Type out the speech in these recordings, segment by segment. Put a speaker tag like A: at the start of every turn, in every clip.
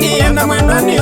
A: Nienda mwendani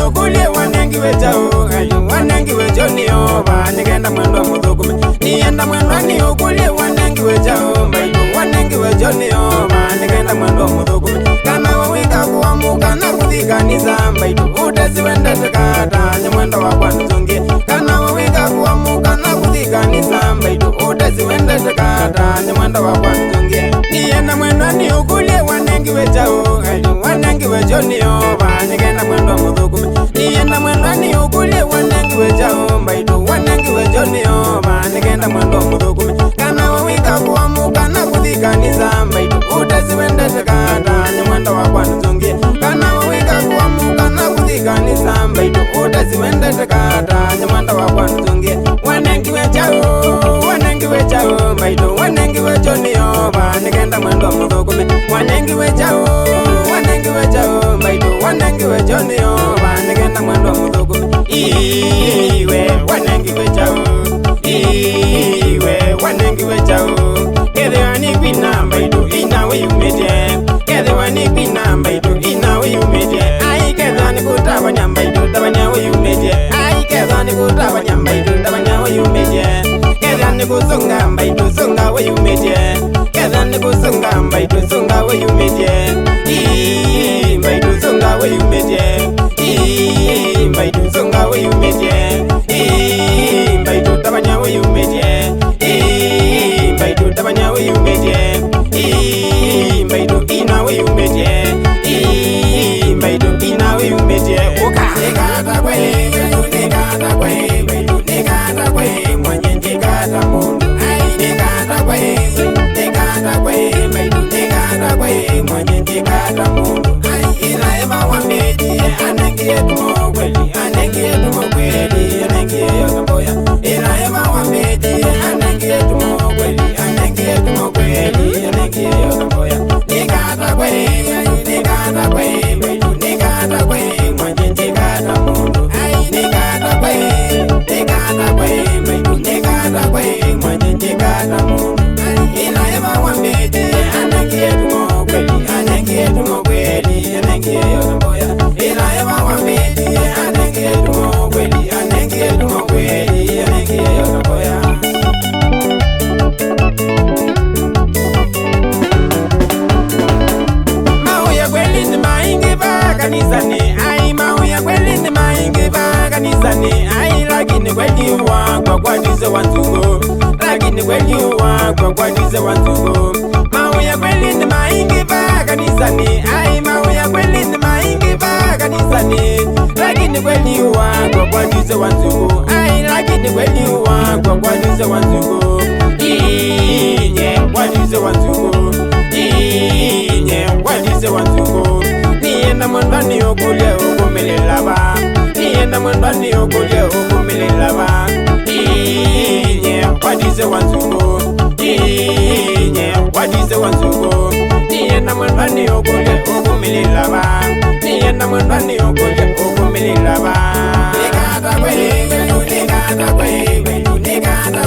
A: ukulie wanengi wejao mbaitu wanengi wejoni oba nigenda mwendo muthukume kana wawika kuamuka na kuthikanisa mbaitu utesi wendete kata nye mwendo wakwa nzungie kana wawika kuamuka na kuthikanisa mbaitu utesi wendete kata nye mwendo wakwa nzungie nienda mwendani ukulie wanengi wejao wanengi wejoni oba nigenda mwendo muthukume nienda mwendani ukulie wanengi wejao mbaitu wanengi wejoni oba nigenda mwendo muthukume kana wawika kuamuka na kuthikanisa mbaitu utesi wendete kata nye mwendo wakwa nzungie kana wawika kuamuka na kuthikanisa mbaitu utesi wendete kata nye mwendo wakwa nzungie wanengi wejao mbaitu wanengi wejoni oba nigenda mwendo muthukume wanengi wejao mbaitu wanengi wejoni oba nigenda mwendo muthukume iwe wanengi wejao iwe wanengi wejao kethe wani kwina mbaitu inawe yumete kethe wani kwina mbaitu inawe yumete ai kethe wani kutabanya mbaitu tabanya we yumete ai kethe wani kutabanya mbaitu tabanya we yumete kethe wani kusunga mbaitu sunga we yumete kethe wani kusunga mbaitu sunga we yumete mbaitu sunga we yumete mbaitu sunga we yumete mbaitu tabanya we yumete mbaitu tabanya we yumete mbaitu ina we yumete mbaitu ina we yumete uka nikata kwe mbaitu nikata kwe mwenye nikata mundu nikata kwe mbaitu nikata kwe mwenye nikata mundu ina ema wameti anengie tumo kweli anengie tumo kweli anengie yosamboya ina ema wameti anengie tumo kweli anengie tumo kweli anengie yosamboya nikata kwe mbaitu nikata kwe mwenye nikata mundu nikata kwe mbaitu nikata kwe mwenye nikata mundu ina ema wameti anengie tumo kweli anengie tumo kweli anengie yosamboya ina ema wameti anengie tumo kweli anengie tumo kweli anengie yosamboya mauya kweli ni maingi pa kanisani ai mauya kweli ni maingi pa kanisani ai lakini kweli wakwa kwatize wanzungu lakini kweli wakwa kwatize wanzungu mauya kweli ni maingi pa kanisani ai mauya kweli ni maingi pa kanisani lakini kweli wakwa kwatize wanzungu ai lakini kweli wakwa kwatize wanzungu inye kwatize wanzungu inye kwatize wanzungu nienda mwendani ukulie ukumelelaba nienda mwendani ukulie ukumelelaba inye kwatize wanzungu inye kwatize wanzungu nienda mwendani ukulie ukumelelaba nienda mwendani ukulie ukumelelaba nikata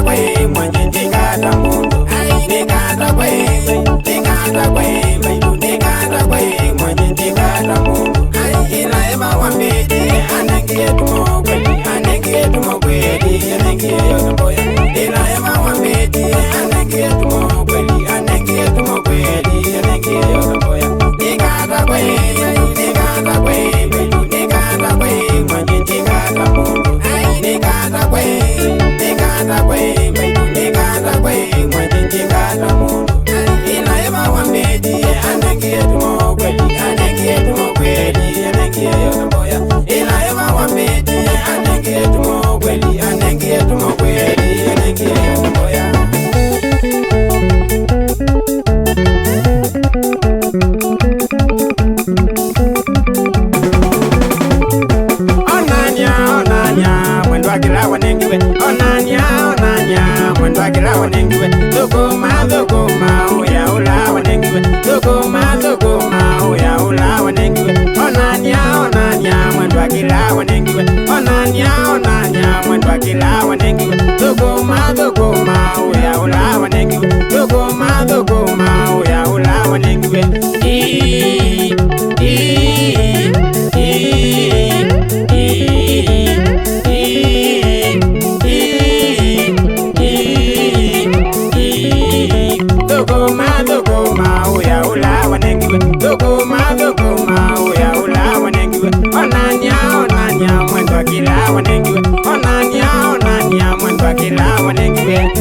A: kwe mwenye nikata mundu nikata kwe mbaitu nikata kwe mwenye nikata mundu ina ema wameti anengie tumo kweli anengie tumo kweli anengie yosamboya ina ema wameti anengie mwendwa kila wanengiwe Thukuma thukuma uya ula wanengiwe Thukuma thukuma uya ula wanengiwe Onania onania mwendwa kila wanengiwe Onania onania mwendwa kila wanengiwe Thukuma thukuma uya ula wanengiwe Thukuma thukuma uya ula wanengiwe Thukuma uya ula wanengiwe Thukuma uya ula wanengiwe Onania onania mwendwa kila wanengiwe Onania onania mwendwa kila wanengiwe